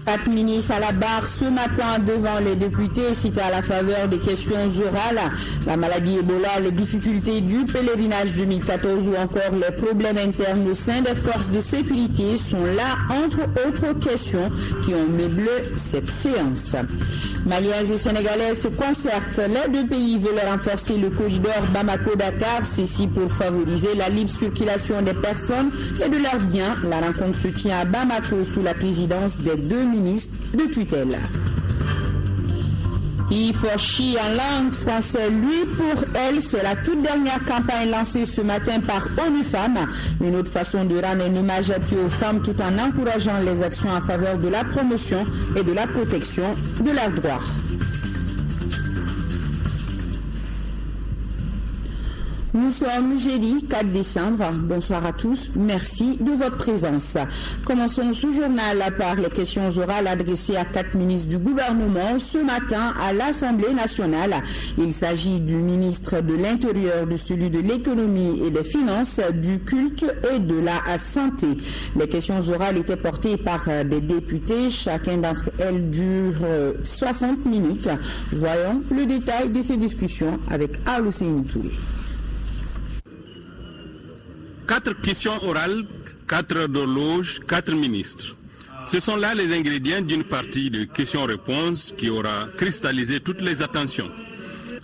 4 ministres à la barre ce matin devant les députés, cités à la faveur des questions orales. La maladie Ebola, les difficultés du pèlerinage 2014 ou encore les problèmes internes au sein des forces de sécurité sont là, entre autres questions qui ont meublé cette séance. Maliens et Sénégalais se concertent. Les deux pays veulent renforcer le corridor Bamako-Dakar, ceci pour favoriser la libre circulation des personnes et de leurs biens. La rencontre se tient à Bamako sous la présidence des deux ministres de tutelle. Ifochi en langue française, lui pour elle, c'est la toute dernière campagne lancée ce matin par ONU Femmes. Une autre façon de rendre un hommage appuyé aux femmes tout en encourageant les actions en faveur de la promotion et de la protection de leurs droits. Nous sommes jeudi 4 décembre. Bonsoir à tous. Merci de votre présence. Commençons ce journal par les questions orales adressées à 4 ministres du gouvernement ce matin à l'Assemblée nationale. Il s'agit du ministre de l'Intérieur, de celui de l'économie et des finances, du culte et de la santé. Les questions orales étaient portées par des députés. Chacun d'entre elles dure 60 minutes. Voyons le détail de ces discussions avec Aloussine Touré. 4 questions orales, 4 d'horloge, 4 ministres. Ce sont là les ingrédients d'une partie de questions-réponses qui aura cristallisé toutes les attentions.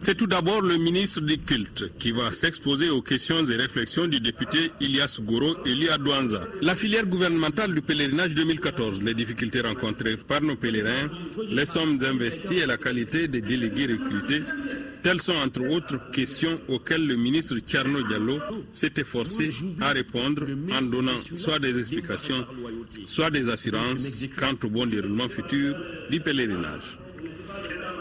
C'est tout d'abord le ministre du culte qui va s'exposer aux questions et réflexions du député Ilias Goro et Lia Douanza. La filière gouvernementale du pèlerinage 2014, les difficultés rencontrées par nos pèlerins, les sommes investies et la qualité des délégués recrutés, telles sont entre autres questions auxquelles le ministre Thierno Diallo s'est efforcé à répondre en donnant soit des explications, soit des assurances quant au bon déroulement futur du pèlerinage.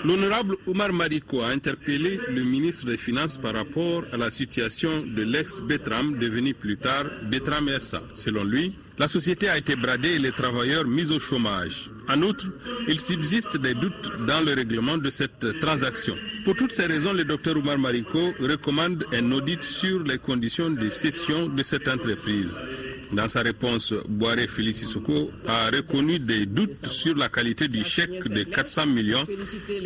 L'honorable Oumar Mariko a interpellé le ministre des Finances par rapport à la situation de l'ex-Betram devenu plus tard Betram SA. Selon lui, la société a été bradée et les travailleurs mis au chômage. En outre, il subsiste des doutes dans le règlement de cette transaction. Pour toutes ces raisons, le Dr Oumar Mariko recommande un audit sur les conditions de cession de cette entreprise. Dans sa réponse, Boiré Félix Sissoko a reconnu des doutes sur la qualité du chèque de 400 millions,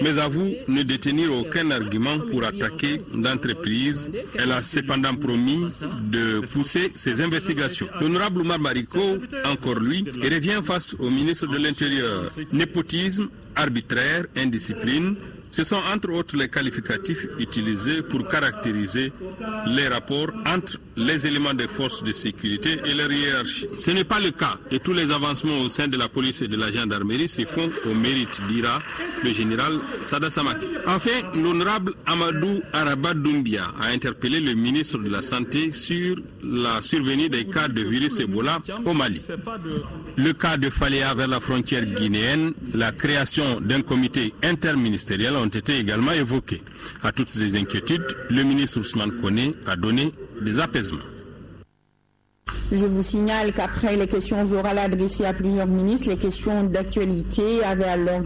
mais avoue ne détenir aucun argument pour attaquer l'entreprise. Elle a cependant promis de pousser ses investigations. L'honorable Oumar Mariko, encore lui, revient face au ministre de l'Intérieur. Népotisme, arbitraire, indiscipline, ce sont entre autres les qualificatifs utilisés pour caractériser les rapports entre les éléments des forces de sécurité et leur hiérarchie. Ce n'est pas le cas et tous les avancements au sein de la police et de la gendarmerie se font au mérite, dira le général Sada Samaki. Enfin, l'honorable Amadou Araba Doumbia a interpellé le ministre de la Santé sur la survenue des cas de virus Ebola au Mali. Le cas de Faléa vers la frontière guinéenne, la création d'un comité interministériel ont été également évoqués. À toutes ces inquiétudes, le ministre Ousmane Koné a donné des apaisements. Je vous signale qu'après les questions orales adressées à plusieurs ministres, les questions d'actualité avaient à leur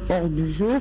hors du jour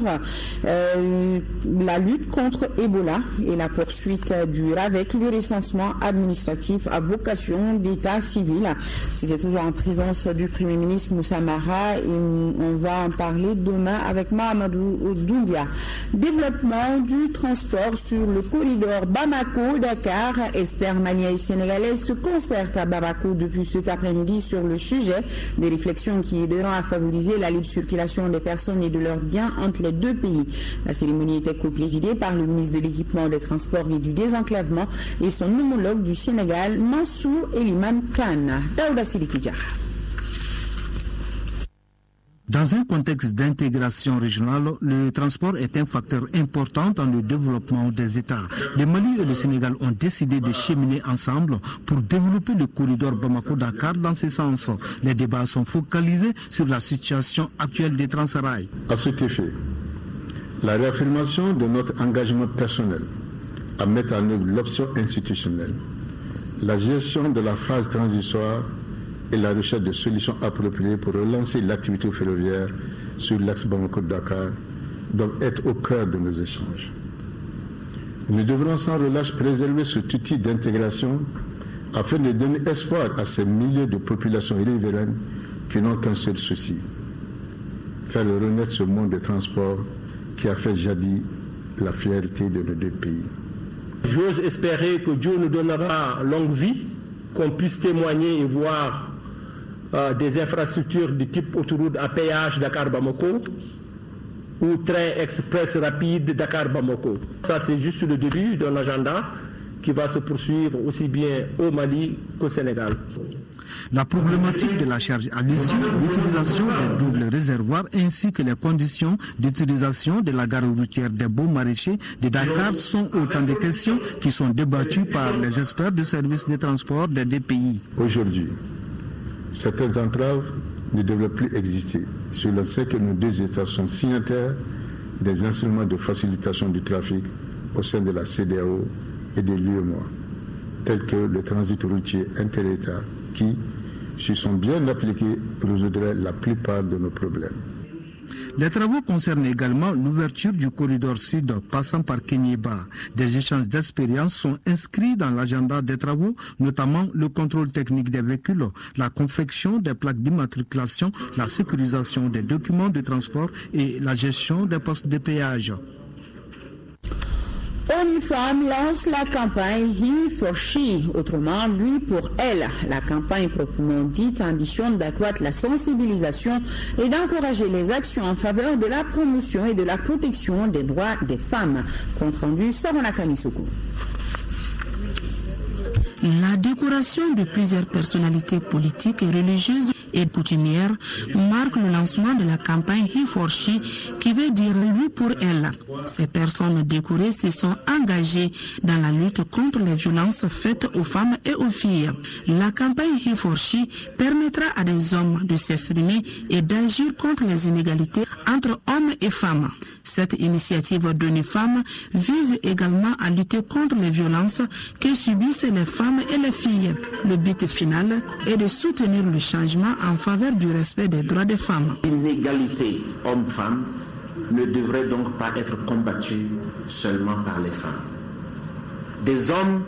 la lutte contre Ebola et la poursuite dure avec le recensement administratif à vocation d'état civil. C'était toujours en présence du Premier ministre Moussa Mara et on va en parler demain avec Mahamadou Doumbia. Développement du transport sur le corridor Bamako-Dakar, experts maliens et sénégalais se concertent à Bamako depuis cet après-midi sur le sujet des réflexions qui aideront à favoriser la libre circulation des personnes et de leurs biens entre les deux pays. La cérémonie était co-présidée par le ministre de l'Équipement, des Transports et du Désenclavement et son homologue du Sénégal, Mansour Eliman Khan. Daouda Sidiki Diarra. Dans un contexte d'intégration régionale, le transport est un facteur important dans le développement des États. Le Mali et le Sénégal ont décidé de cheminer ensemble pour développer le corridor Bamako-Dakar dans ce sens. Les débats sont focalisés sur la situation actuelle des Transrail. À cet effet, la réaffirmation de notre engagement personnel à mettre en œuvre l'option institutionnelle, la gestion de la phase transitoire et la recherche de solutions appropriées pour relancer l'activité ferroviaire sur l'axe Bamako-Dakar doivent être au cœur de nos échanges. Nous devrons sans relâche préserver cet outil d'intégration afin de donner espoir à ces milliers de populations riveraines qui n'ont qu'un seul souci, faire renaître ce monde de transport qui a fait jadis la fierté de nos deux pays. J'ose espérer que Dieu nous donnera longue vie, qu'on puisse témoigner et voir des infrastructures du type autoroute à péage Dakar-Bamako ou train express rapide Dakar-Bamako. Ça, c'est juste le début d'un agenda qui va se poursuivre aussi bien au Mali qu'au Sénégal. La problématique de la charge à l'issue, l'utilisation des doubles réservoirs ainsi que les conditions d'utilisation de la gare routière des Beaux Maraîchers de Dakar sont autant de questions qui sont débattues par les experts du service de transport des deux pays. Aujourd'hui, certaines entraves ne devraient plus exister. Sur le fait que nos deux États sont signataires des instruments de facilitation du trafic au sein de la CEDEAO et de l'UEMOA, tels que le transit routier inter-État qui, s'ils sont bien appliqués, résoudrait la plupart de nos problèmes. Les travaux concernent également l'ouverture du corridor sud passant par Kéniéba. Des échanges d'expériences sont inscrits dans l'agenda des travaux, notamment le contrôle technique des véhicules, la confection des plaques d'immatriculation, la sécurisation des documents de transport et la gestion des postes de péage. ONU Femmes lance la campagne He for She, autrement lui pour elle. La campagne proprement dite ambitionne d'accroître la sensibilisation et d'encourager les actions en faveur de la promotion et de la protection des droits des femmes. Compte rendu Savona Kamisoko. La décoration de plusieurs personnalités politiques et religieuses et coutumières marque le lancement de la campagne He for She, qui veut dire lui pour elle. Ces personnes décorées se sont engagées dans la lutte contre les violences faites aux femmes et aux filles. La campagne He for She permettra à des hommes de s'exprimer et d'agir contre les inégalités entre hommes et femmes. Cette initiative d'ONU Femmes vise également à lutter contre les violences que subissent les femmes et les filles. Le but final est de soutenir le changement en faveur du respect des droits des femmes. L'inégalité homme-femme ne devrait donc pas être combattue seulement par les femmes. Des hommes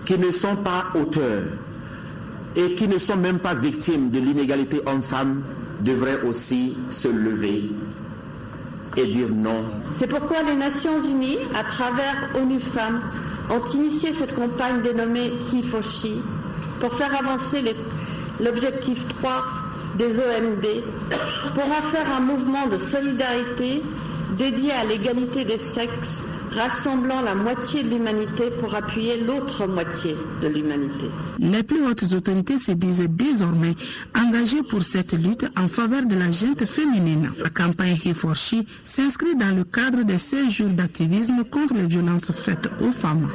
qui ne sont pas auteurs et qui ne sont même pas victimes de l'inégalité homme-femme devraient aussi se lever et dire non. C'est pourquoi les Nations Unies, à travers ONU Femmes, ont initié cette campagne dénommée He for She pour faire avancer l'objectif 3 des OMD, pour en faire un mouvement de solidarité dédié à l'égalité des sexes, rassemblant la moitié de l'humanité pour appuyer l'autre moitié de l'humanité. Les plus hautes autorités se disent désormais engagées pour cette lutte en faveur de la gente féminine. La campagne He for She s'inscrit dans le cadre des 16 jours d'activisme contre les violences faites aux femmes.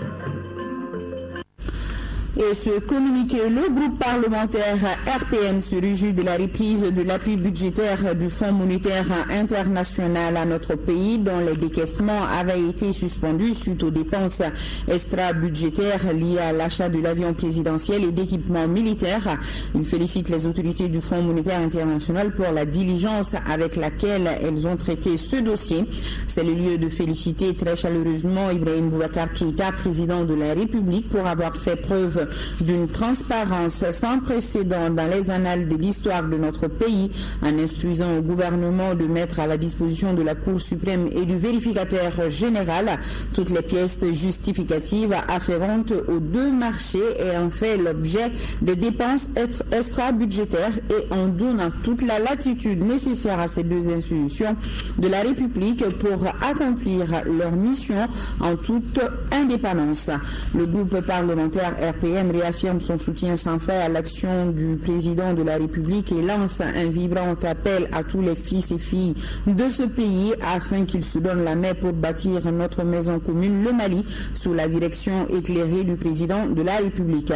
Et ce communiqué, le groupe parlementaire RPM se réjouit de la reprise de l'appui budgétaire du Fonds monétaire international à notre pays, dont les décaissements avaient été suspendus suite aux dépenses extra-budgétaires liées à l'achat de l'avion présidentiel et d'équipements militaires. Il félicite les autorités du Fonds monétaire international pour la diligence avec laquelle elles ont traité ce dossier. C'est le lieu de féliciter très chaleureusement Ibrahim Boubacar Keïta, président de la République, pour avoir fait preuve d'une transparence sans précédent dans les annales de l'histoire de notre pays, en instruisant au gouvernement de mettre à la disposition de la Cour suprême et du vérificateur général toutes les pièces justificatives afférentes aux deux marchés ayant fait l'objet des dépenses extra-budgétaires, et en donnant toute la latitude nécessaire à ces deux institutions de la République pour accomplir leur mission en toute indépendance. Le groupe parlementaire RPM réaffirme son soutien sans faille à l'action du président de la République et lance un vibrant appel à tous les fils et filles de ce pays afin qu'ils se donnent la main pour bâtir notre maison commune, le Mali, sous la direction éclairée du président de la République.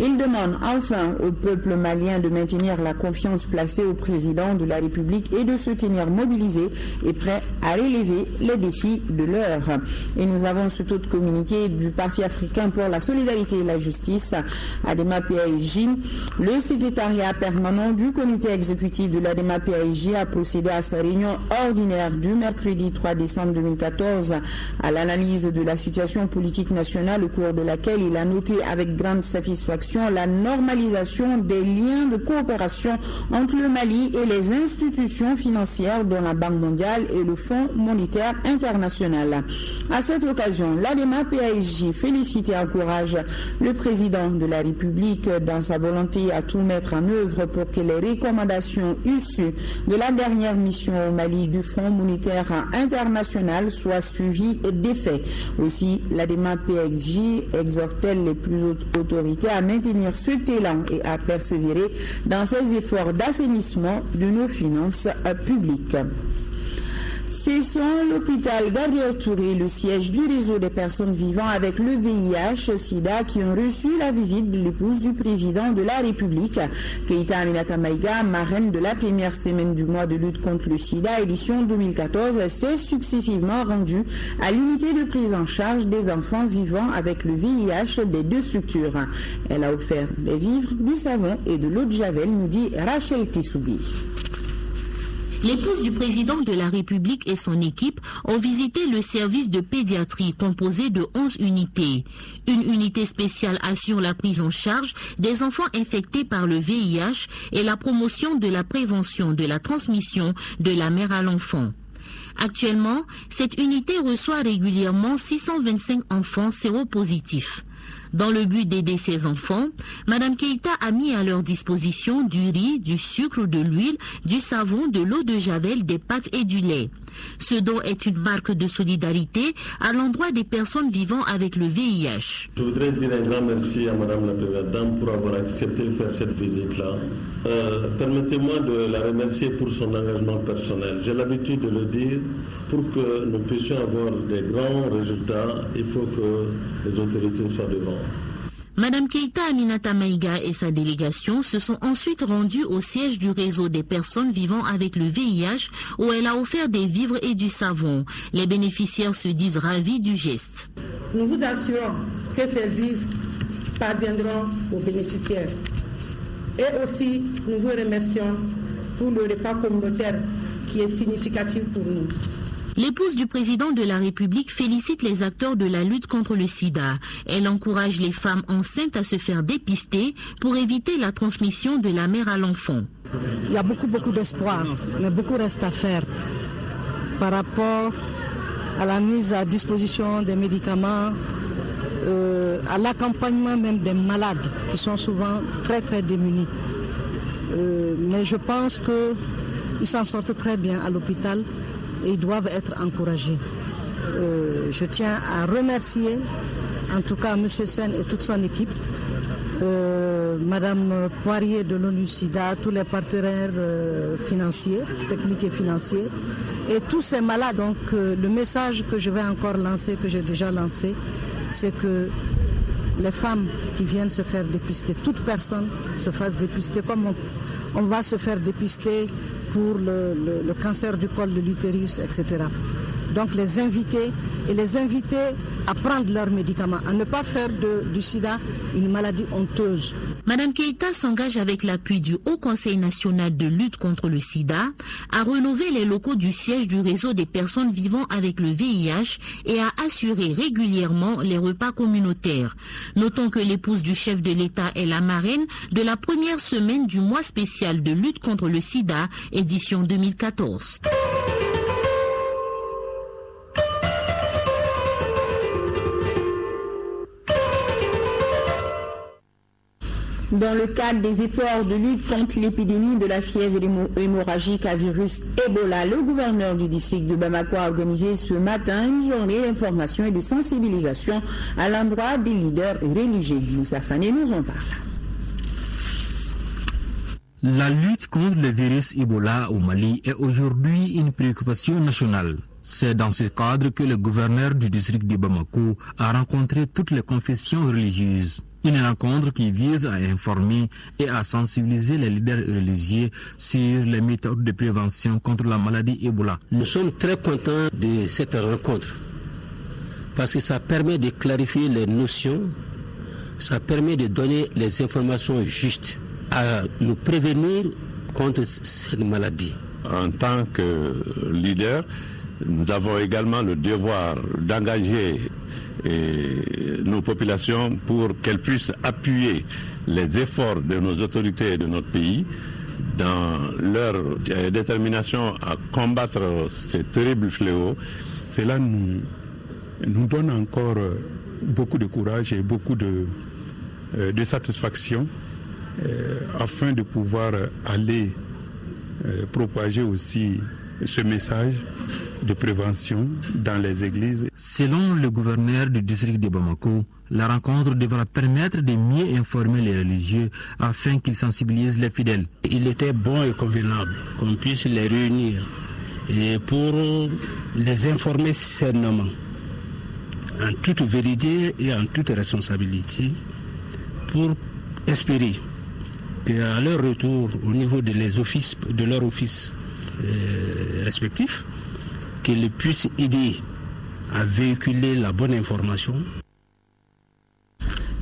Il demande enfin au peuple malien de maintenir la confiance placée au président de la République et de se tenir mobilisé et prêt à relever les défis de l'heure. Et nous avons ce autre communiqué du Parti africain pour la solidarité et la justice service ADEMA-PAIJ. Le secrétariat permanent du comité exécutif de l'ADEMA-PAIJ a procédé à sa réunion ordinaire du mercredi 3 décembre 2014 à l'analyse de la situation politique nationale, au cours de laquelle il a noté avec grande satisfaction la normalisation des liens de coopération entre le Mali et les institutions financières dont la Banque mondiale et le Fonds monétaire international. À cette occasion, l'ADEMA-PAIJ félicite et encourage le président de la République dans sa volonté à tout mettre en œuvre pour que les recommandations issues de la dernière mission au Mali du Fonds monétaire international soient suivies d'effet. Aussi, l'ADEMA-PAIJ exhorte-t-elle les plus hautes autorités à maintenir ce élan et à persévérer dans ces efforts d'assainissement de nos finances publiques. Cessons l'hôpital Gabriel Touré, le siège du réseau des personnes vivant avec le VIH-Sida qui ont reçu la visite de l'épouse du président de la République. Keïta Aminata Maïga, marraine de la première semaine du mois de lutte contre le Sida, édition 2014, s'est successivement rendue à l'unité de prise en charge des enfants vivant avec le VIH des deux structures. Elle a offert des vivres, du savon et de l'eau de Javel, nous dit Rachel Tissoubi. L'épouse du président de la République et son équipe ont visité le service de pédiatrie composé de 11 unités. Une unité spéciale assure la prise en charge des enfants infectés par le VIH et la promotion de la prévention de la transmission de la mère à l'enfant. Actuellement, cette unité reçoit régulièrement 625 enfants séropositifs. Dans le but d'aider ces enfants, Mme Keïta a mis à leur disposition du riz, du sucre, de l'huile, du savon, de l'eau de Javel, des pâtes et du lait. Ce don est une marque de solidarité à l'endroit des personnes vivant avec le VIH. Je voudrais dire un grand merci à Mme la Première Dame pour avoir accepté de faire cette visite-là. Permettez-moi de la remercier pour son engagement personnel. J'ai l'habitude de le dire, pour que nous puissions avoir des grands résultats, il faut que les autorités soient devant. Madame Keïta Aminata Maïga et sa délégation se sont ensuite rendus au siège du réseau des personnes vivant avec le VIH où elle a offert des vivres et du savon. Les bénéficiaires se disent ravis du geste. Nous vous assurons que ces vivres parviendront aux bénéficiaires. Et aussi, nous vous remercions pour le repas communautaire qui est significatif pour nous. L'épouse du président de la République félicite les acteurs de la lutte contre le sida. Elle encourage les femmes enceintes à se faire dépister pour éviter la transmission de la mère à l'enfant. Il y a beaucoup d'espoir, mais beaucoup reste à faire par rapport à la mise à disposition des médicaments, à l'accompagnement même des malades qui sont souvent très démunis. Mais je pense qu'ils s'en sortent très bien à l'hôpital. Et ils doivent être encouragés. Je tiens à remercier en tout cas M. Sen et toute son équipe, Mme Poirier de l'ONU-SIDA, tous les partenaires financiers, techniques et financiers, et tous ces malades. Donc le message que je vais encore lancer, que j'ai déjà lancé, c'est que les femmes qui viennent se faire dépister, toute personne se fasse dépister, comme on va se faire dépister pour le cancer du col de l'utérus, etc. Donc les inviter à prendre leurs médicaments, à ne pas faire du sida une maladie honteuse. Madame Keïta s'engage avec l'appui du Haut Conseil national de lutte contre le sida à rénover les locaux du siège du réseau des personnes vivant avec le VIH et à assurer régulièrement les repas communautaires. Notons que l'épouse du chef de l'État est la marraine de la première semaine du mois spécial de lutte contre le sida, édition 2014. Dans le cadre des efforts de lutte contre l'épidémie de la fièvre hémorragique à virus Ebola, le gouverneur du district de Bamako a organisé ce matin une journée d'information et de sensibilisation à l'endroit des leaders religieux. Moussa Fane nous en parle. La lutte contre le virus Ebola au Mali est aujourd'hui une préoccupation nationale. C'est dans ce cadre que le gouverneur du district de Bamako a rencontré toutes les confessions religieuses. Une rencontre qui vise à informer et à sensibiliser les leaders religieux sur les méthodes de prévention contre la maladie Ebola. Nous sommes très contents de cette rencontre parce que ça permet de clarifier les notions ça permet de donner les informations justes, à nous prévenir contre cette maladie. En tant que leader, nous avons également le devoir d'engager nos populations pour qu'elles puissent appuyer les efforts de nos autorités et de notre pays dans leur détermination à combattre ces terribles fléaux. Cela nous donne encore beaucoup de courage et beaucoup de satisfaction afin de pouvoir aller propager aussi ce message de prévention dans les églises. Selon le gouverneur du district de Bamako, la rencontre devra permettre de mieux informer les religieux afin qu'ils sensibilisent les fidèles. Il était bon et convenable qu'on puisse les réunir et pour les informer cernement, en toute vérité et en toute responsabilité, pour espérer qu'à leur retour au niveau de leur office respectif, qu'ils puissent aider à véhiculer la bonne information.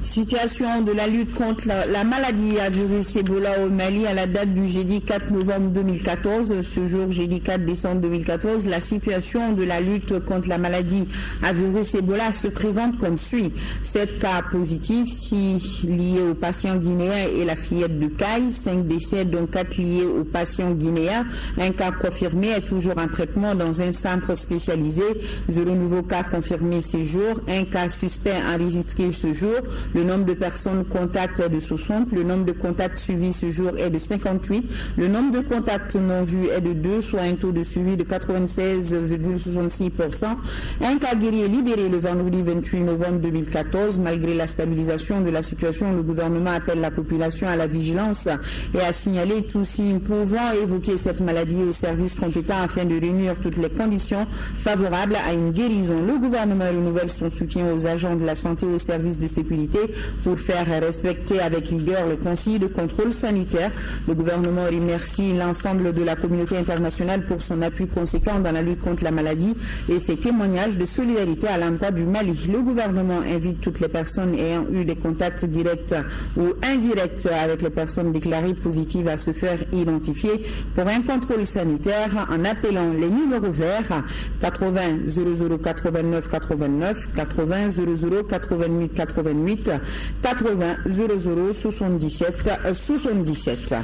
Situation de la lutte contre la maladie à virus Ebola au Mali à la date du jeudi 4 novembre 2014. Ce jour, jeudi 4 décembre 2014, la situation de la lutte contre la maladie à virus Ebola se présente comme suit. 7 cas positifs, 6 liés aux patients guinéens et la fillette de Caille, 5 décès dont 4 liés aux patients guinéens. Un cas confirmé est toujours en traitement dans un centre spécialisé. 0 nouveaux cas confirmés ce jour. Un cas suspect enregistré ce jour. Le nombre de personnes contacts est de 60. Le nombre de contacts suivis ce jour est de 58. Le nombre de contacts non vus est de 2, soit un taux de suivi de 96,66%. Un cas guéri est libéré le vendredi 28 novembre 2014. Malgré la stabilisation de la situation, le gouvernement appelle la population à la vigilance et à signaler tout signe pouvant évoquer cette maladie aux services compétents afin de réunir toutes les conditions favorables à une guérison. Le gouvernement renouvelle son soutien aux agents de la santé et aux services de sécurité pour faire respecter avec rigueur le conseil de contrôle sanitaire. Le gouvernement remercie l'ensemble de la communauté internationale pour son appui conséquent dans la lutte contre la maladie et ses témoignages de solidarité à l'endroit du Mali. Le gouvernement invite toutes les personnes ayant eu des contacts directs ou indirects avec les personnes déclarées positives à se faire identifier pour un contrôle sanitaire en appelant les numéros verts 80 00 89 89, 80 00 88 88, 80 00 77 77.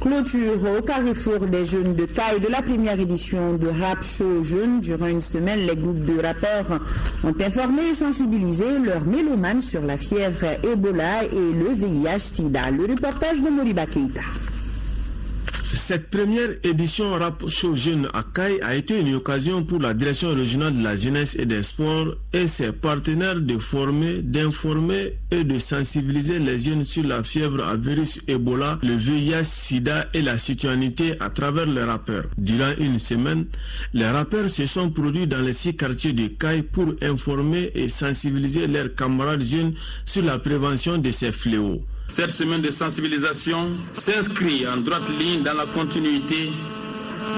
Clôture au carrefour des jeunes de Caille de la première édition de Rap Show Jeunes. Durant une semaine, les groupes de rappeurs ont informé et sensibilisé leurs mélomanes sur la fièvre Ebola et le VIH-Sida. Le reportage de Moriba Keïta. Cette première édition Rap Show Jeunes à Caille a été une occasion pour la direction régionale de la jeunesse et des sports et ses partenaires de former, d'informer et de sensibiliser les jeunes sur la fièvre à virus Ebola, le VIH-Sida et la citoyenneté à travers les rappeurs. Durant une semaine, les rappeurs se sont produits dans les 6 quartiers de Caille pour informer et sensibiliser leurs camarades jeunes sur la prévention de ces fléaux. Cette semaine de sensibilisation s'inscrit en droite ligne dans la continuité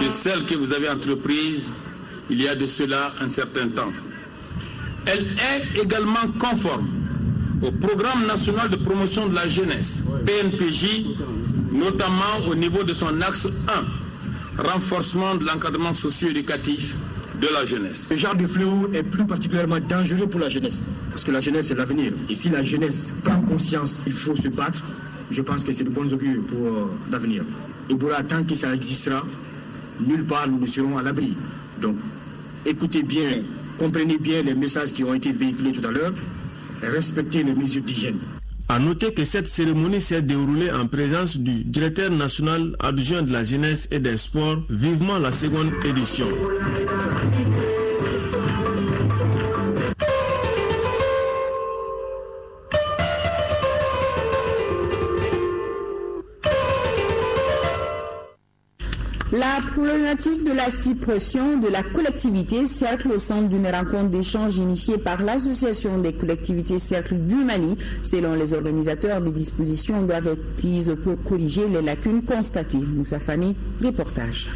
de celle que vous avez entreprise il y a de cela un certain temps. Elle est également conforme au programme national de promotion de la jeunesse, PNPJ, notamment au niveau de son axe 1, renforcement de l'encadrement socio-éducatif de la jeunesse. Ce genre de fléau est plus particulièrement dangereux pour la jeunesse, parce que la jeunesse c'est l'avenir. Et si la jeunesse prend conscience, il faut se battre, je pense que c'est de bons augures pour l'avenir. Ebola, tant que ça existera, nulle part nous ne serons à l'abri. Donc, écoutez bien, comprenez bien les messages qui ont été véhiculés tout à l'heure, respectez les mesures d'hygiène. A noter que cette cérémonie s'est déroulée en présence du directeur national adjoint de la jeunesse et des sports, vivement la seconde édition. La problématique de la suppression de la collectivité Cercle au centre d'une rencontre d'échange initiée par l'Association des collectivités Cercle du Mali. Selon les organisateurs, des dispositions doivent être prises pour corriger les lacunes constatées. Moussa Fani, reportage.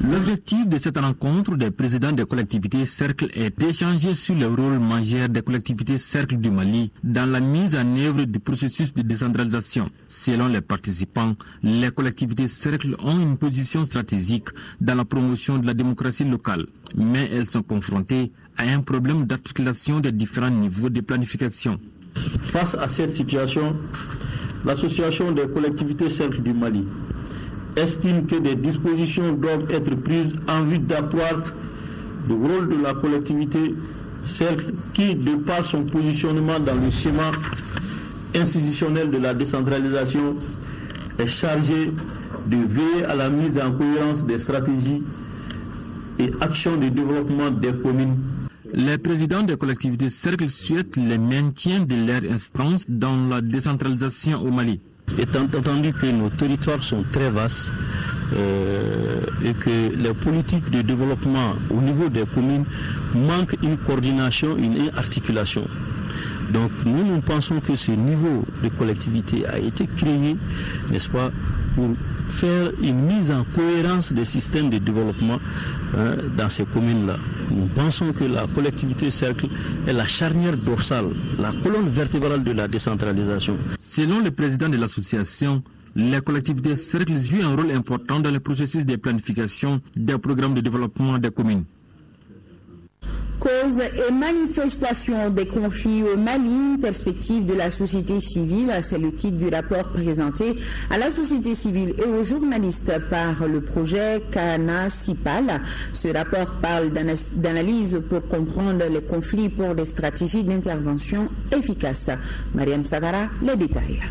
L'objectif de cette rencontre des présidents des collectivités cercles est d'échanger sur le rôle majeur des collectivités cercles du Mali dans la mise en œuvre du processus de décentralisation. Selon les participants, les collectivités cercles ont une position stratégique dans la promotion de la démocratie locale, mais elles sont confrontées à un problème d'articulation des différents niveaux de planification. Face à cette situation, l'Association des collectivités cercles du Mali estime que des dispositions doivent être prises en vue d'accroître le rôle de la collectivité cercle qui, de par son positionnement dans le schéma institutionnel de la décentralisation, est chargée de veiller à la mise en cohérence des stratégies et actions de développement des communes. Les présidents des collectivités cercles souhaitent le maintien de leurs instances dans la décentralisation au Mali. Étant entendu que nos territoires sont très vastes et que les politiques de développement au niveau des communes manquent une coordination, une articulation. Donc nous pensons que ce niveau de collectivité a été créé, n'est-ce pas, pour faire une mise en cohérence des systèmes de développement dans ces communes-là. Nous pensons que la collectivité cercle est la charnière dorsale, la colonne vertébrale de la décentralisation. Selon le président de l'association, les collectivités cercles jouent un rôle important dans le processus de planification des programmes de développement des communes. Cause et manifestation des conflits au Mali, perspective de la société civile, c'est le titre du rapport présenté à la société civile et aux journalistes par le projet Kana Sipal. Ce rapport parle d'analyse pour comprendre les conflits pour des stratégies d'intervention efficaces. Mariam Sagara, les détails.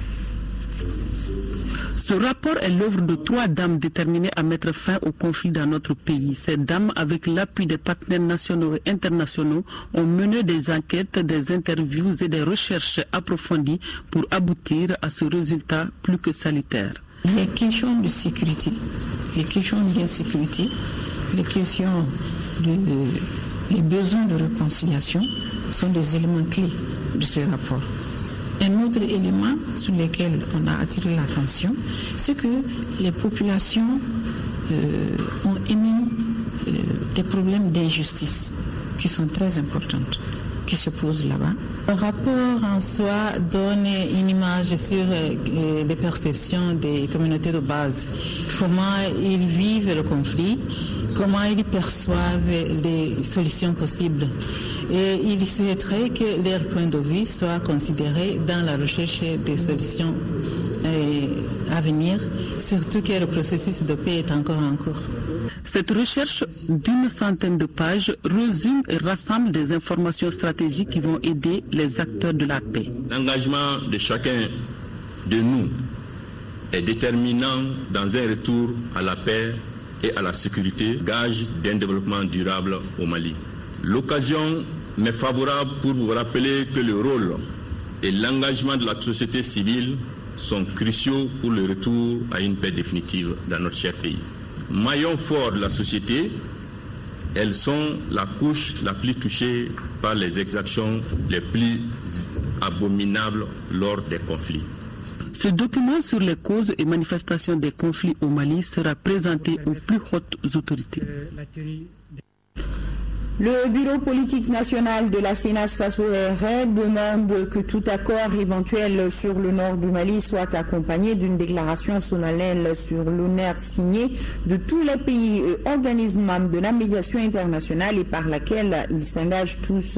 Ce rapport est l'œuvre de 3 dames déterminées à mettre fin au conflit dans notre pays. Ces dames, avec l'appui des partenaires nationaux et internationaux, ont mené des enquêtes, des interviews et des recherches approfondies pour aboutir à ce résultat plus que salutaire. Les questions de sécurité, les questions d'insécurité, les questions les besoins de réconciliation sont des éléments clés de ce rapport. Un autre élément sur lequel on a attiré l'attention, c'est que les populations ont émis des problèmes d'injustice qui sont très importantes, qui se posent là-bas. Le rapport en soi donne une image sur les perceptions des communautés de base, comment ils vivent le conflit, comment ils perçoivent les solutions possibles. Et ils souhaiteraient que leur point de vue soit considéré dans la recherche des solutions à venir, surtout que le processus de paix est encore en cours. Cette recherche d'une centaine de pages résume et rassemble des informations stratégiques qui vont aider les acteurs de la paix. L'engagement de chacun de nous est déterminant dans un retour à la paix et à la sécurité, gage d'un développement durable au Mali. L'occasion m'est favorable pour vous rappeler que le rôle et l'engagement de la société civile sont cruciaux pour le retour à une paix définitive dans notre cher pays. Maillon fort de la société, elles sont la couche la plus touchée par les exactions les plus abominables lors des conflits. Ce document sur les causes et manifestations des conflits au Mali sera présenté aux plus hautes autorités. Le bureau politique national de la CNAS face au RR demande que tout accord éventuel sur le nord du Mali soit accompagné d'une déclaration solennelle sur l'honneur signé de tous les pays et organismes membres de la médiation internationale et par laquelle ils s'engagent tous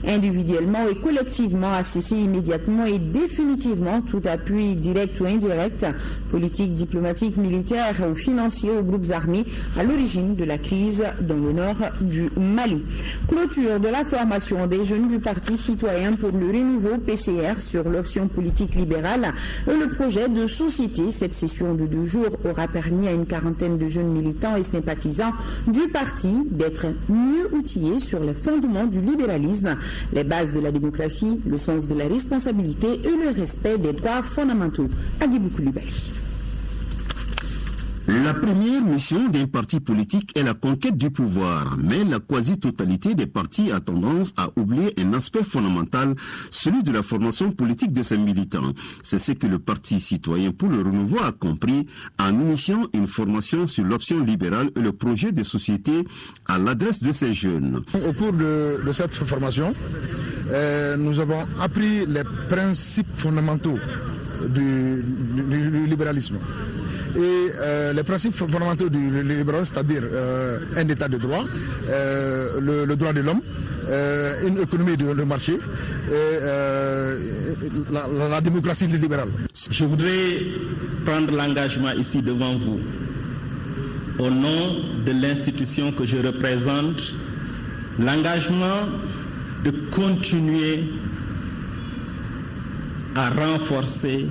individuellement et collectivement à cesser immédiatement et définitivement tout appui direct ou indirect, politique, diplomatique, militaire ou financier aux groupes armés à l'origine de la crise dans le nord du Mali. Clôture de la formation des jeunes du Parti citoyen pour le renouveau PCR sur l'option politique libérale et le projet de société. Cette session de 2 jours aura permis à une quarantaine de jeunes militants et sympathisants du parti d'être mieux outillés sur les fondements du libéralisme, les bases de la démocratie, le sens de la responsabilité et le respect des droits fondamentaux. Adibou Koulibaly. La première mission d'un parti politique est la conquête du pouvoir, mais la quasi-totalité des partis a tendance à oublier un aspect fondamental, celui de la formation politique de ses militants. C'est ce que le Parti citoyen pour le renouveau a compris en initiant une formation sur l'option libérale et le projet de société à l'adresse de ces jeunes. Au cours de cette formation, nous avons appris les principes fondamentaux du libéralisme. Et les principes fondamentaux du libéralisme, c'est-à-dire un état de droit, le droit de l'homme, une économie de marché et la démocratie libérale. Je voudrais prendre l'engagement ici devant vous, au nom de l'institution que je représente, l'engagement de continuer à renforcer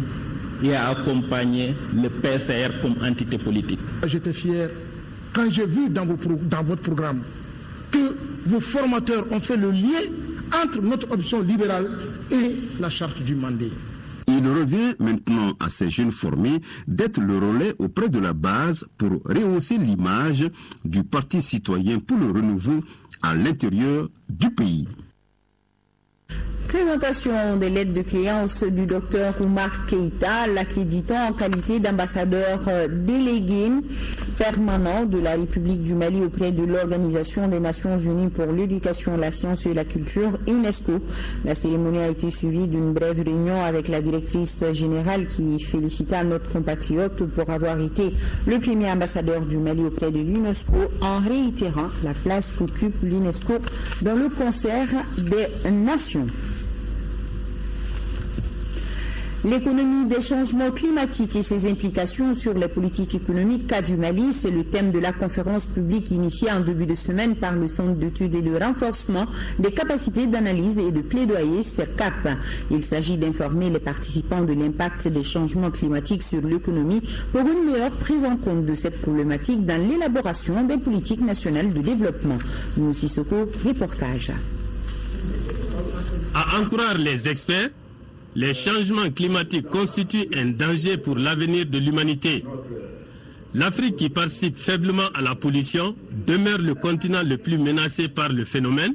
et à accompagner le PCR comme entité politique. J'étais fier quand j'ai vu dans votre programme que vos formateurs ont fait le lien entre notre option libérale et la charte du Mandé. Il revient maintenant à ces jeunes formés d'être le relais auprès de la base pour rehausser l'image du Parti citoyen pour le renouveau à l'intérieur du pays. Présentation des lettres de créance du docteur Oumar Keïta, l'accréditant en qualité d'ambassadeur délégué permanent de la République du Mali auprès de l'Organisation des Nations Unies pour l'éducation, la science et la culture, UNESCO. La cérémonie a été suivie d'une brève réunion avec la directrice générale qui félicita notre compatriote pour avoir été le premier ambassadeur du Mali auprès de l'UNESCO en réitérant la place qu'occupe l'UNESCO dans le concert des nations. L'économie des changements climatiques et ses implications sur les politiques économiques du Mali, c'est le thème de la conférence publique initiée en début de semaine par le Centre d'études et de renforcement des capacités d'analyse et de plaidoyer CERCAP. Il s'agit d'informer les participants de l'impact des changements climatiques sur l'économie pour une meilleure prise en compte de cette problématique dans l'élaboration des politiques nationales de développement. Nous Sissoko, reportage. À en croire les experts, les changements climatiques constituent un danger pour l'avenir de l'humanité. L'Afrique, qui participe faiblement à la pollution, demeure le continent le plus menacé par le phénomène,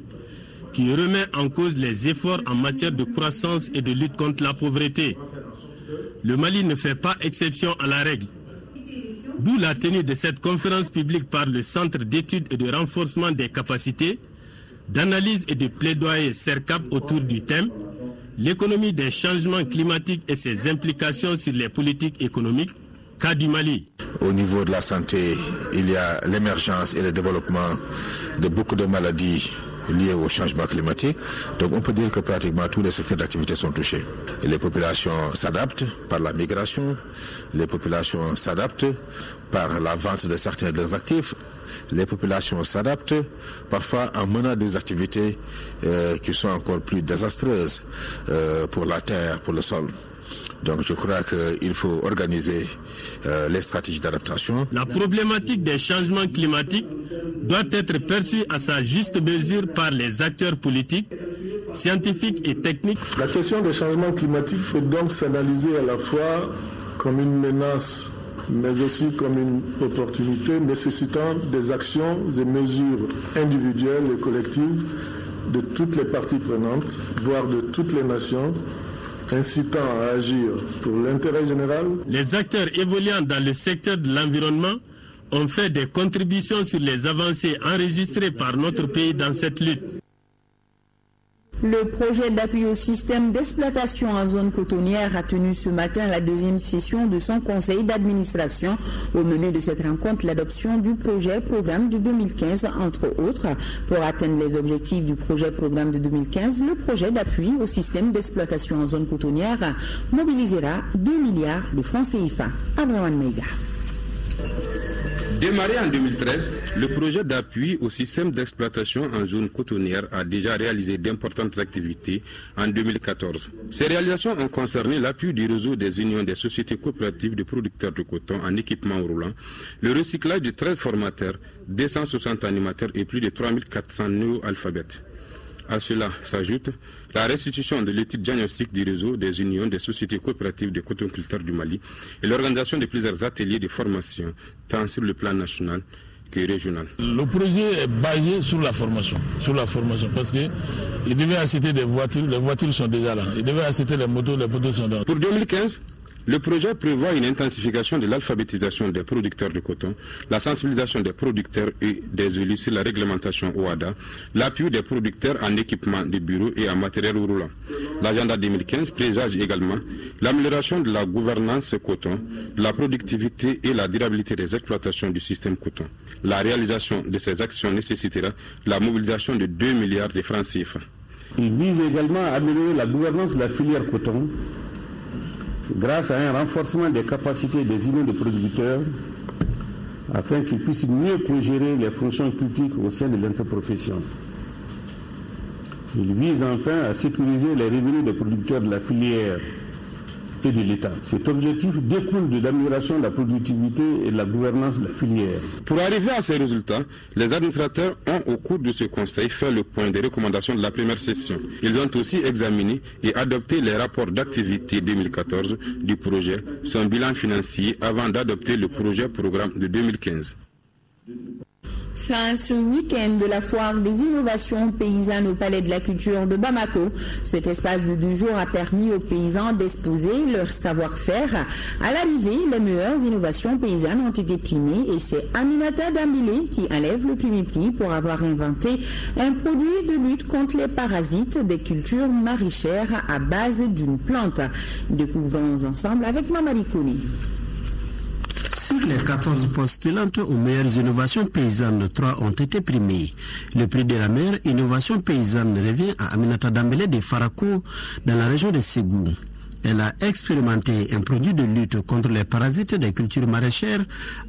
qui remet en cause les efforts en matière de croissance et de lutte contre la pauvreté. Le Mali ne fait pas exception à la règle. D'où la tenue de cette conférence publique par le Centre d'études et de renforcement des capacités, d'analyse et de plaidoyer CERCAP autour du thème l'économie des changements climatiques et ses implications sur les politiques économiques, cas du Mali. Au niveau de la santé, il y a l'émergence et le développement de beaucoup de maladies liées au changement climatique. Donc on peut dire que pratiquement tous les secteurs d'activité sont touchés. Et les populations s'adaptent par la migration, les populations s'adaptent par la vente de certains de leurs actifs. Les populations s'adaptent parfois en menant des activités qui sont encore plus désastreuses pour la terre, pour le sol. Donc je crois qu'il faut organiser les stratégies d'adaptation. La problématique des changements climatiques doit être perçue à sa juste mesure par les acteurs politiques, scientifiques et techniques. La question des changements climatiques faut donc s'analyser à la fois comme une menace, mais aussi comme une opportunité nécessitant des actions et mesures individuelles et collectives de toutes les parties prenantes, voire de toutes les nations, incitant à agir pour l'intérêt général. Les acteurs évoluant dans le secteur de l'environnement ont fait des contributions sur les avancées enregistrées par notre pays dans cette lutte. Le projet d'appui au système d'exploitation en zone cotonnière a tenu ce matin la deuxième session de son conseil d'administration. Au menu de cette rencontre, l'adoption du projet programme de 2015, entre autres. Pour atteindre les objectifs du projet programme de 2015, le projet d'appui au système d'exploitation en zone cotonnière mobilisera 2 milliards de francs CFA. Abraham Meiga. Démarré en 2013, le projet d'appui au système d'exploitation en zone cotonnière a déjà réalisé d'importantes activités en 2014. Ces réalisations ont concerné l'appui du réseau des unions des sociétés coopératives de producteurs de coton en équipement roulant, le recyclage de 13 formateurs, 260 animateurs et plus de 3400 néo-alphabètes. À cela s'ajoute la restitution de l'étude diagnostique du réseau des unions des sociétés coopératives de cotonculteurs du Mali et l'organisation de plusieurs ateliers de formation, tant sur le plan national que régional. Le projet est basé sur la formation parce qu'il devait acheter des voitures, les voitures sont déjà là. Il devait acheter les motos sont là. Pour 2015, le projet prévoit une intensification de l'alphabétisation des producteurs de coton, la sensibilisation des producteurs et des élus sur la réglementation OADA, l'appui des producteurs en équipement de bureaux et en matériel roulant. L'agenda 2015 présage également l'amélioration de la gouvernance coton, de la productivité et la durabilité des exploitations du système coton. La réalisation de ces actions nécessitera la mobilisation de 2 milliards de francs CFA. Il vise également à améliorer la gouvernance de la filière coton grâce à un renforcement des capacités des unions de producteurs afin qu'ils puissent mieux co-gérer les fonctions critiques au sein de l'interprofession. Il vise enfin à sécuriser les revenus des producteurs de la filière et de l'État. Cet objectif découle de l'amélioration de la productivité et de la gouvernance de la filière. Pour arriver à ces résultats, les administrateurs ont au cours de ce conseil fait le point des recommandations de la première session. Ils ont aussi examiné et adopté les rapports d'activité 2014 du projet, son bilan financier avant d'adopter le projet programme de 2015. Fin ce week-end de la foire des innovations paysannes au Palais de la Culture de Bamako. Cet espace de 2 jours a permis aux paysans d'exposer leur savoir-faire. À l'arrivée, les meilleures innovations paysannes ont été primées et c'est Aminata Dambélé qui enlève le premier prix pour avoir inventé un produit de lutte contre les parasites des cultures maraîchères à base d'une plante. Découvrons ensemble avec Mamadi Kouni. Sur les 14 postulantes aux meilleures innovations paysannes, 3 ont été primés. Le prix de la meilleure innovation paysanne revient à Aminata Dambélé de Farako, dans la région de Ségou. Elle a expérimenté un produit de lutte contre les parasites des cultures maraîchères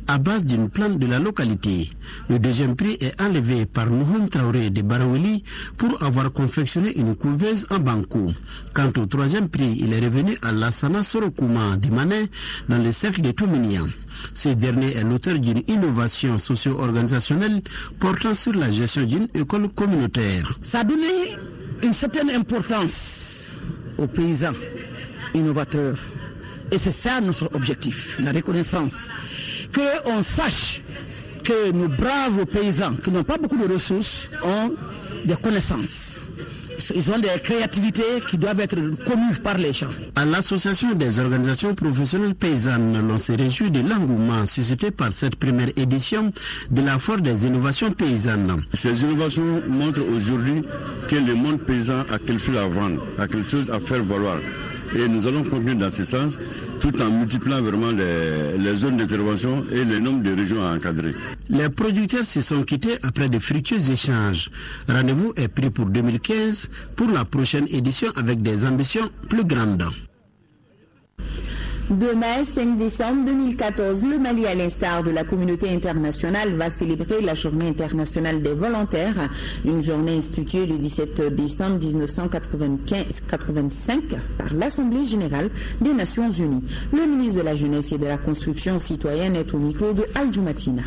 à base d'une plante de la localité. Le deuxième prix est enlevé par Nouhoum Traoré de Baraweli pour avoir confectionné une couveuse en banco. Quant au troisième prix, il est revenu à Lassana Sorokouma de Mané dans le cercle de Touminian. Ce dernier est l'auteur d'une innovation socio-organisationnelle portant sur la gestion d'une école communautaire. Ça a donné une certaine importance aux paysans innovateurs. Et c'est ça notre objectif, la reconnaissance. Qu'on sache que nos braves paysans, qui n'ont pas beaucoup de ressources, ont des connaissances. Ils ont des créativités qui doivent être connues par les gens. À l'association des organisations professionnelles paysannes, l'on se réjouit de l'engouement suscité par cette première édition de la foire des innovations paysannes. Ces innovations montrent aujourd'hui que le monde paysan a quelque chose à vendre, a quelque chose à faire valoir. Et nous allons continuer dans ce sens, tout en multipliant vraiment les zones d'intervention et le nombre de régions à encadrer. Les producteurs se sont quittés après de fructueux échanges. Rendez-vous est pris pour 2015 pour la prochaine édition avec des ambitions plus grandes. Demain, 5 décembre 2014, le Mali, à l'instar de la communauté internationale, va célébrer la Journée internationale des volontaires, une journée instituée le 17 décembre 1985 par l'Assemblée générale des Nations unies. Le ministre de la Jeunesse et de la Construction citoyenne est au micro de Al-Jumatina.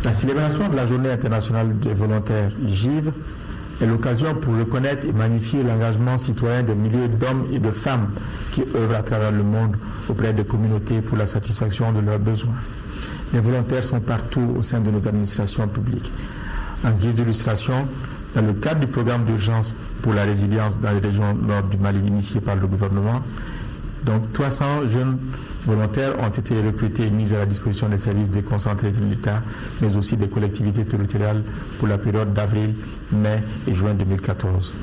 La célébration de la Journée internationale des volontaires, JIV, est l'occasion pour reconnaître et magnifier l'engagement citoyen de milliers d'hommes et de femmes qui œuvrent à travers le monde auprès des communautés pour la satisfaction de leurs besoins. Les volontaires sont partout au sein de nos administrations publiques. En guise d'illustration, dans le cadre du programme d'urgence pour la résilience dans les régions nord du Mali initié par le gouvernement, donc 300 jeunes volontaires ont été recrutés et mis à la disposition des services déconcentrés de l'État, mais aussi des collectivités territoriales pour la période d'avril, mai et juin 2014.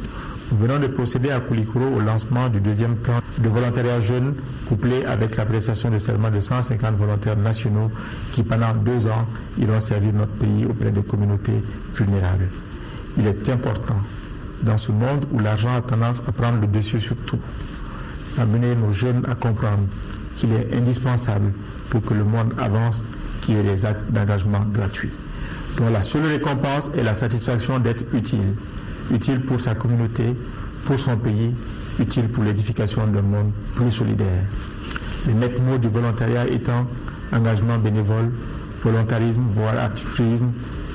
Nous venons de procéder à Koulikoro au lancement du deuxième camp de volontariat jeune, couplé avec la prestation de serment de 150 volontaires nationaux qui, pendant 2 ans, iront servir notre pays auprès des communautés vulnérables. Il est important, dans ce monde où l'argent a tendance à prendre le dessus sur tout, d'amener nos jeunes à comprendre qu'il est indispensable pour que le monde avance qu'il y ait des actes d'engagement gratuits, dont la seule récompense est la satisfaction d'être utile, utile pour sa communauté, pour son pays, utile pour l'édification d'un monde plus solidaire. Les maîtres mots du volontariat étant engagement bénévole, volontarisme, voire altruisme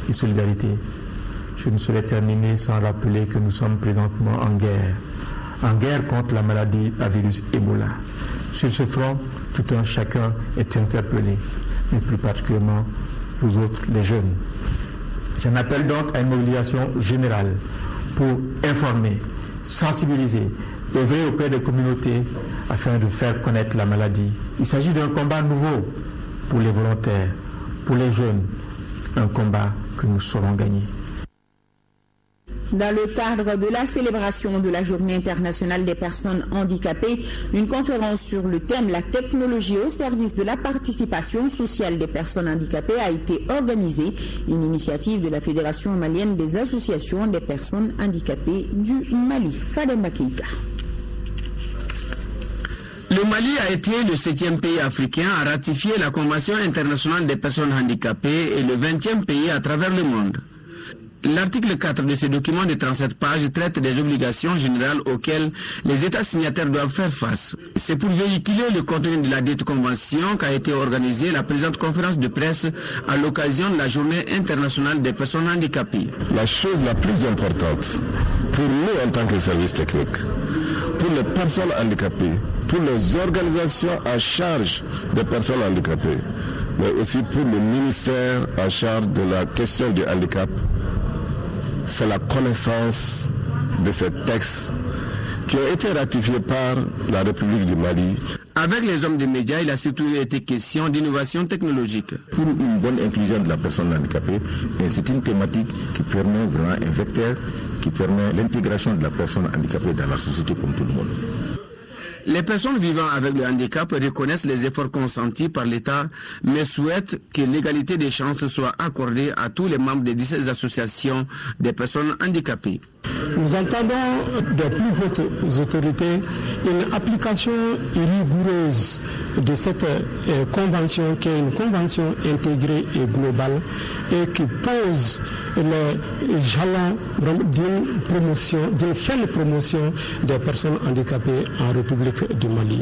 et solidarité. je ne saurais terminer sans rappeler que nous sommes présentement en guerre contre la maladie à virus Ebola. Sur ce front, tout un chacun est interpellé, mais plus particulièrement vous autres, les jeunes. J'en appelle donc à une mobilisation générale pour informer, sensibiliser, œuvrer auprès des communautés afin de faire connaître la maladie. Il s'agit d'un combat nouveau pour les volontaires, pour les jeunes, un combat que nous saurons gagner. Dans le cadre de la célébration de la Journée internationale des personnes handicapées, une conférence sur le thème « La technologie au service de la participation sociale des personnes handicapées » a été organisée, une initiative de la Fédération malienne des associations des personnes handicapées du Mali. Fademba Keïta. Le Mali a été le 7e pays africain à ratifier la Convention internationale des personnes handicapées et le 20e pays à travers le monde. L'article 4 de ce document de 37 pages traite des obligations générales auxquelles les États signataires doivent faire face. C'est pour véhiculer le contenu de la dite convention qu'a été organisée la présente conférence de presse à l'occasion de la Journée internationale des personnes handicapées. La chose la plus importante pour nous en tant que service technique, pour les personnes handicapées, pour les organisations en charge des personnes handicapées, mais aussi pour le ministère en charge de la question du handicap, c'est la connaissance de ces textes qui ont été ratifiés par la République du Mali. Avec les hommes des médias, il a surtout été question d'innovation technologique. Pour une bonne inclusion de la personne handicapée, c'est une thématique qui permet vraiment un vecteur, qui permet l'intégration de la personne handicapée dans la société comme tout le monde. Les personnes vivant avec le handicap reconnaissent les efforts consentis par l'État, mais souhaitent que l'égalité des chances soit accordée à tous les membres des 17 associations des personnes handicapées. Nous entendons des plus hautes autorités une application rigoureuse de cette convention qui est une convention intégrée et globale et qui pose les jalons d'une seule promotion des personnes handicapées en République du Mali.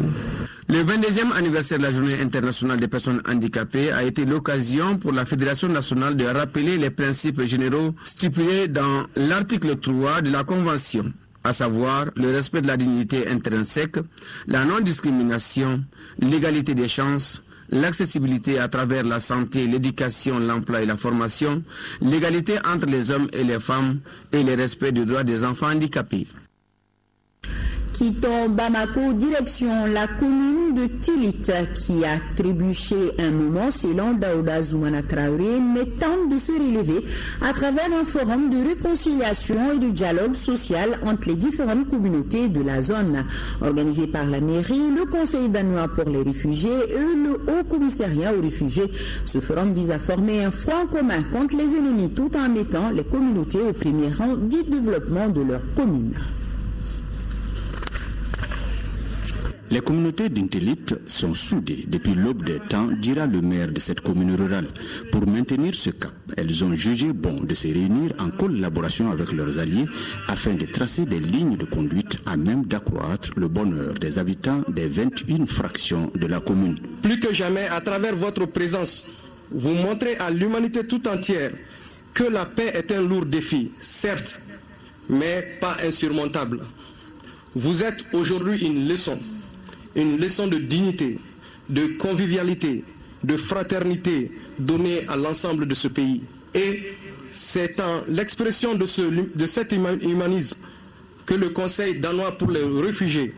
Le 22e anniversaire de la Journée internationale des personnes handicapées a été l'occasion pour la Fédération nationale de rappeler les principes généraux stipulés dans l'article 3 de la Convention, à savoir le respect de la dignité intrinsèque, la non-discrimination, l'égalité des chances, l'accessibilité à travers la santé, l'éducation, l'emploi et la formation, l'égalité entre les hommes et les femmes et le respect des droits des enfants handicapés. Quittons Bamako, direction la commune de Tilit, qui a trébuché un moment selon Daouda Zoumana Traoré, mais tente de se relever à travers un forum de réconciliation et de dialogue social entre les différentes communautés de la zone. Organisé par la mairie, le Conseil danois pour les réfugiés et le Haut Commissariat aux réfugiés, ce forum vise à former un front commun contre les ennemis tout en mettant les communautés au premier rang du développement de leur commune. Les communautés d'Intelit sont soudées depuis l'aube des temps, dira le maire de cette commune rurale. Pour maintenir ce cap, elles ont jugé bon de se réunir en collaboration avec leurs alliés afin de tracer des lignes de conduite à même d'accroître le bonheur des habitants des 21 fractions de la commune. Plus que jamais, à travers votre présence, vous montrez à l'humanité tout entière que la paix est un lourd défi, certes, mais pas insurmontable. Vous êtes aujourd'hui une leçon de dignité, de convivialité, de fraternité donnée à l'ensemble de ce pays. Et c'est en l'expression de cet humanisme que le Conseil danois pour les réfugiés,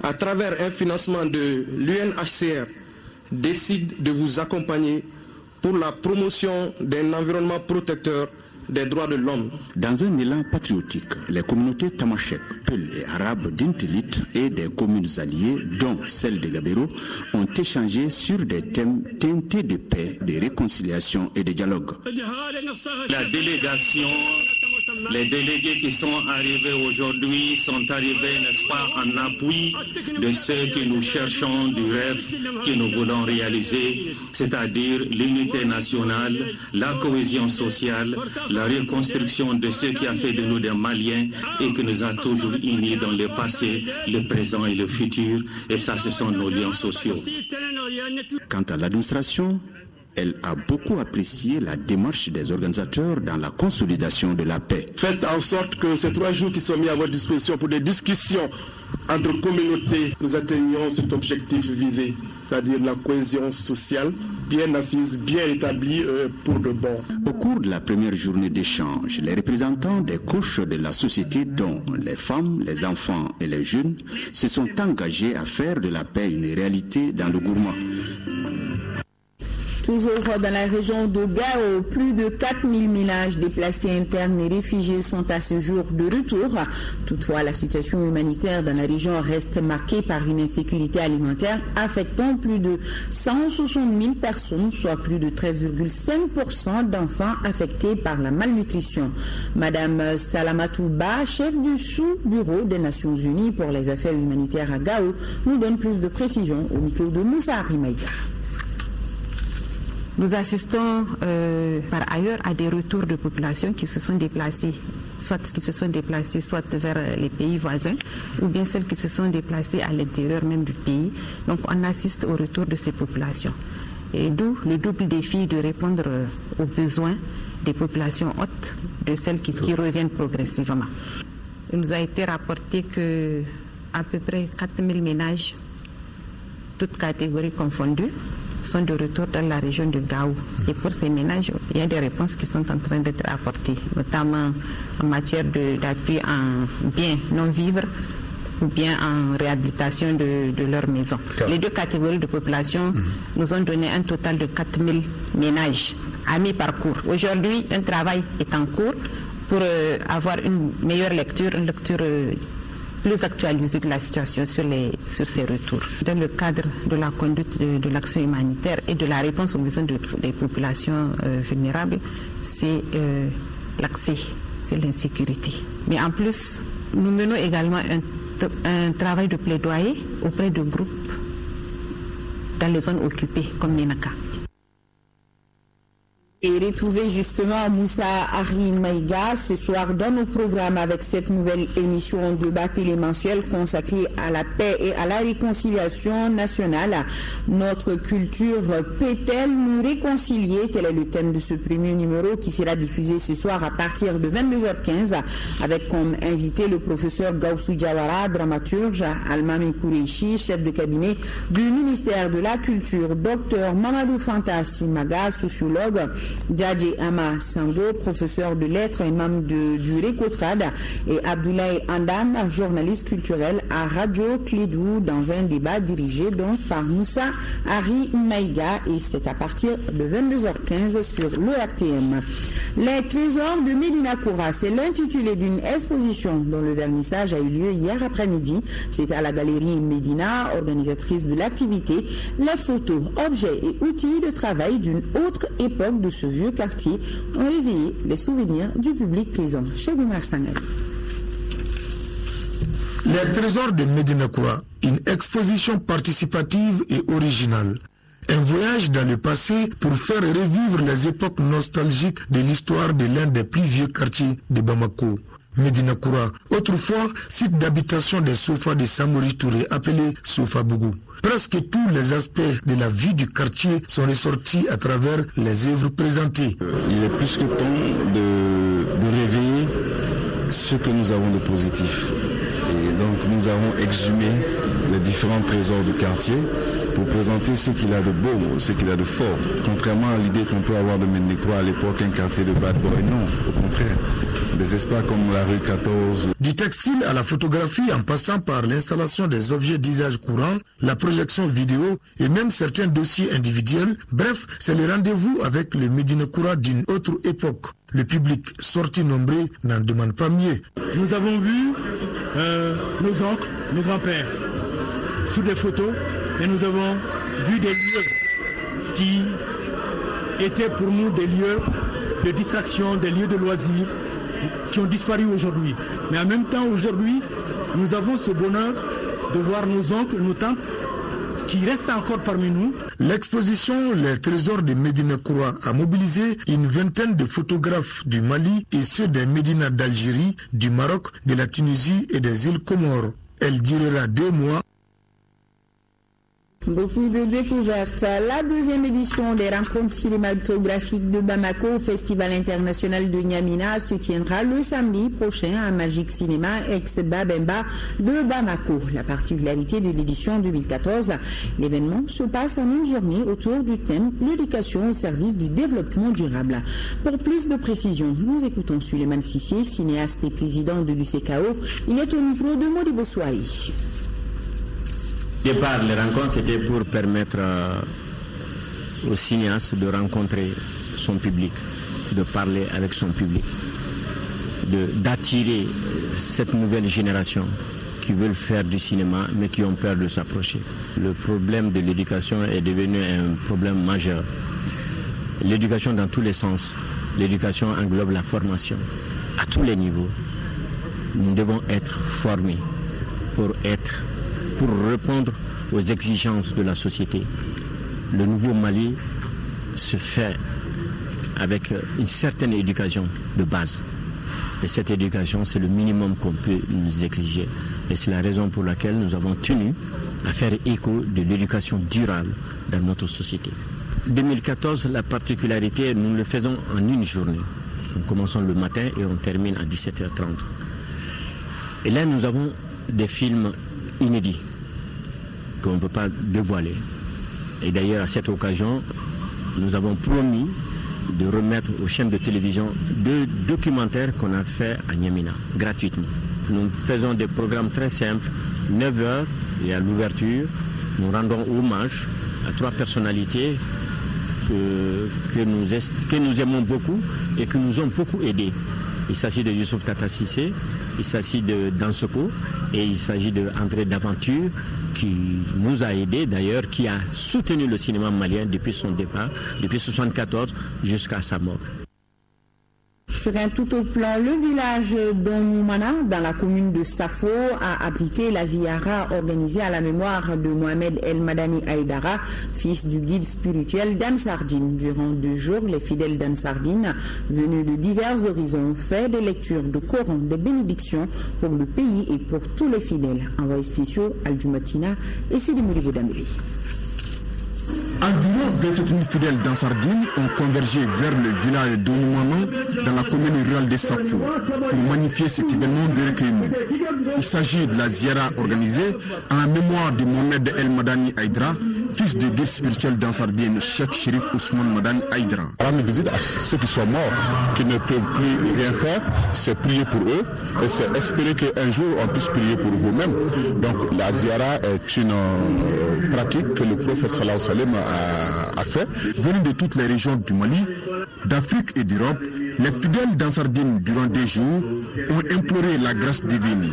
à travers un financement de l'UNHCR, décide de vous accompagner pour la promotion d'un environnement protecteur des droits de l'homme. Dans un élan patriotique, les communautés tamashek, Peul et arabes d'Intelit et des communes alliées, dont celle de Gabero, ont échangé sur des thèmes teintés de paix, de réconciliation et de dialogue. La délégation, les délégués qui sont arrivés aujourd'hui sont arrivés, n'est-ce pas, en appui de ce que nous cherchons, du rêve que nous voulons réaliser, c'est-à-dire l'unité nationale, la cohésion sociale, la reconstruction de ce qui a fait de nous des Maliens et qui nous a toujours unis dans le passé, le présent et le futur. Et ça, ce sont nos liens sociaux. Quant à l'administration, Elle a beaucoup apprécié la démarche des organisateurs dans la consolidation de la paix. Faites en sorte que ces 3 jours qui sont mis à votre disposition pour des discussions entre communautés, nous atteignions cet objectif visé, c'est-à-dire la cohésion sociale, bien assise, bien établie pour de bon. Au cours de la première journée d'échange, les représentants des couches de la société, dont les femmes, les enfants et les jeunes, se sont engagés à faire de la paix une réalité dans le Gourma. Toujours dans la région de Gao, plus de 4000 ménages déplacés internes et réfugiés sont à ce jour de retour. Toutefois, la situation humanitaire dans la région reste marquée par une insécurité alimentaire affectant plus de 160 000 personnes, soit plus de 13,5% d'enfants affectés par la malnutrition. Madame Salamatou Ba, chef du sous-bureau des Nations Unies pour les affaires humanitaires à Gao, nous donne plus de précisions au micro de Moussa Arimaïka. Nous assistons par ailleurs à des retours de populations qui se sont déplacées, soit vers les pays voisins, ou bien celles qui se sont déplacées à l'intérieur même du pays. Donc on assiste au retour de ces populations. Et d'où le double défi de répondre aux besoins des populations hôtes, de celles qui reviennent progressivement. Il nous a été rapporté que à peu près 4000 ménages, toutes catégories confondues, sont de retour dans la région de Gao. Et pour ces ménages, il y a des réponses qui sont en train d'être apportées, notamment en matière d'appui en biens non-vivres ou bien en réhabilitation de leur maison. Les 2 catégories de population nous ont donné un total de 4000 ménages à mi-parcours. Aujourd'hui, un travail est en cours pour avoir une meilleure lecture, une lecture plus actualisée de la situation sur ces retours. Dans le cadre de la conduite de l'action humanitaire et de la réponse aux besoins des populations vulnérables, c'est l'accès, c'est l'insécurité. Mais en plus, nous menons également un travail de plaidoyer auprès de groupes dans les zones occupées comme Ménaka. Et retrouver justement Moussa Arimaïga ce soir dans nos programmes avec cette nouvelle émission de débat télémensuel consacrée à la paix et à la réconciliation nationale. Notre culture peut-elle nous réconcilier? Tel est le thème de ce premier numéro qui sera diffusé ce soir à partir de 22h15 avec comme invité le professeur Gaussou Diawara, dramaturge, Almami Koureichi, chef de cabinet du ministère de la Culture, docteur Mamadou Fanta Simaga, sociologue, Djadji Ama Sango, professeur de lettres et membre du Récotrad, et Abdoulaye Andan, journaliste culturel à Radio Clédou, dans un débat dirigé donc par Moussa Arimaïga, et c'est à partir de 22h15 sur l'ORTM. Les trésors de Médina Koura, c'est l'intitulé d'une exposition dont le vernissage a eu lieu hier après-midi. C'était à la galerie Médina, organisatrice de l'activité. Les photos, objets et outils de travail d'une autre époque de ce vieux quartier ont réveillé les souvenirs du public présent. Chez Boumar Sangal. Les trésors de Médina Koura, une exposition participative et originale. Un voyage dans le passé pour faire revivre les époques nostalgiques de l'histoire de l'un des plus vieux quartiers de Bamako. Médina Koura, autrefois site d'habitation des Sofa de Samori Touré, appelé Sofa Bougou. Presque tous les aspects de la vie du quartier sont ressortis à travers les œuvres présentées. Il est plus que temps de réveiller ce que nous avons de positif. Et donc nous avons exhumé les différents trésors du quartier pour présenter ce qu'il a de beau, ce qu'il a de fort. Contrairement à l'idée qu'on peut avoir de Médina Koura à l'époque, un quartier de bad boy, non, au contraire. Des espaces comme la rue 14. Du textile à la photographie, en passant par l'installation des objets d'usage courant, la projection vidéo et même certains dossiers individuels. Bref, c'est le rendez-vous avec le Médina Koura d'une autre époque. Le public sorti nombreux n'en demande pas mieux. Nous avons vu nos oncles, nos grands-pères sur des photos, et nous avons vu des lieux qui étaient pour nous des lieux de distraction, des lieux de loisirs, qui ont disparu aujourd'hui. Mais en même temps, aujourd'hui, nous avons ce bonheur de voir nos oncles, nos tantes, qui restent encore parmi nous. L'exposition Les Trésors de Médina Koura a mobilisé une vingtaine de photographes du Mali et ceux des Médina d'Algérie, du Maroc, de la Tunisie et des îles Comores. Elle durera 2 mois. Beaucoup de découvertes. La deuxième édition des rencontres cinématographiques de Bamako au Festival international de N'Djamena se tiendra le samedi prochain à Magic Cinéma ex-Babemba de Bamako. La particularité de l'édition 2014, l'événement se passe en une journée autour du thème l'éducation au service du développement durable. Pour plus de précisions, nous écoutons Suleiman Sissé, cinéaste et président de l'UCKO. Il est au micro de Modibo Souari. Au départ, les rencontres, c'était pour permettre aux cinéastes de rencontrer son public, de parler avec son public, d'attirer cette nouvelle génération qui veulent faire du cinéma mais qui ont peur de s'approcher. Le problème de l'éducation est devenu un problème majeur. L'éducation dans tous les sens, l'éducation englobe la formation à tous les niveaux. Nous devons être formés pour répondre aux exigences de la société. Le nouveau Mali se fait avec une certaine éducation de base. Et cette éducation, c'est le minimum qu'on peut nous exiger. Et c'est la raison pour laquelle nous avons tenu à faire écho de l'éducation durable dans notre société. 2014, la particularité, nous le faisons en une journée. Nous commençons le matin et on termine à 17h30. Et là, nous avons des films inédits qu'on ne veut pas dévoiler. Et d'ailleurs, à cette occasion, nous avons promis de remettre aux chaînes de télévision 2 documentaires qu'on a fait à N'Djamena, gratuitement. Nous faisons des programmes très simples. 9h, et à l'ouverture, nous rendons hommage à 3 personnalités que nous aimons beaucoup et qui nous ont beaucoup aidés. Il s'agit de Youssouf Tata Cissé, il s'agit de Dansoko et il s'agit de André Daventure qui nous a aidés d'ailleurs, qui a soutenu le cinéma malien depuis son départ, depuis 1974 jusqu'à sa mort. Sur un tout autre plan, le village d'Onyoumana, dans la commune de Safo, a abrité la ziyara organisée à la mémoire de Mohamed El Madani Aïdara, fils du guide spirituel d'Ansardine. Durant 2 jours, les fidèles d'Ansardine, venus de divers horizons, ont fait des lectures de Coran, des bénédictions pour le pays et pour tous les fidèles. Envoyés spéciaux Al-Jumatina et Sidi Mouribou Dambélé. Environ 27 000 fidèles d'Ansardine ont convergé vers le village d'Onyoumana dans la commune rurale de Safo pour magnifier cet événement de recueillement. Il s'agit de la ziara organisée en la mémoire de Mohamed El Madani Aïdra, fils du guide spirituel d'Ansardine, Cheikh Chérif Ousmane Madani Aïdra. Rendre visite à ceux qui sont morts, qui ne peuvent plus rien faire, c'est prier pour eux et c'est espérer qu'un jour on puisse prier pour vous-même. Donc la ziara est une pratique que le prophète sallallahu alayhi wa sallam a fait. Venus de toutes les régions du Mali, d'Afrique et d'Europe, les fidèles d'Ansardine durant des jours ont imploré la grâce divine.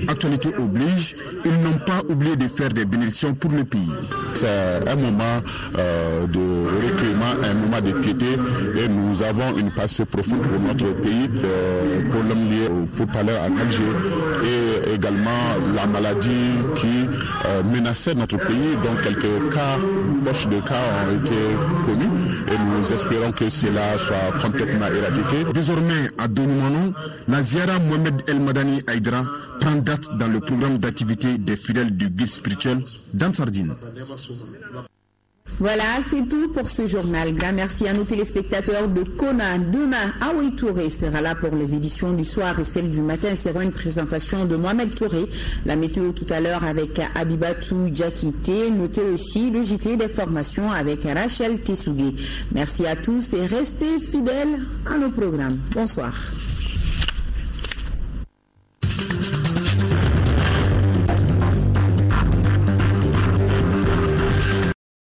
Actualité oblige, ils n'ont pas oublié de faire des bénédictions pour le pays. C'est un moment de recueillement, un moment de piété et nous avons une pensée profonde pour notre pays, problème lié au pourparlers en Alger et également la maladie qui menaçait notre pays, dont quelques cas, poches de cas ont été connus et nous espérons que cela soit complètement éradiqué. Désormais à Donoumanon, la ziara Mohamed El Madani Aïdra prend date dans le programme d'activité des fidèles du guide spirituel d'Ansardine. Voilà, c'est tout pour ce journal. Grand merci à nos téléspectateurs de Kona. Demain, Aoui Touré sera là pour les éditions du soir et celle du matin sera une présentation de Mohamed Touré. La météo tout à l'heure avec Abibatou Djakité. Notez aussi le JT des formations avec Rachel Tessougué. Merci à tous et restez fidèles à nos programmes. Bonsoir.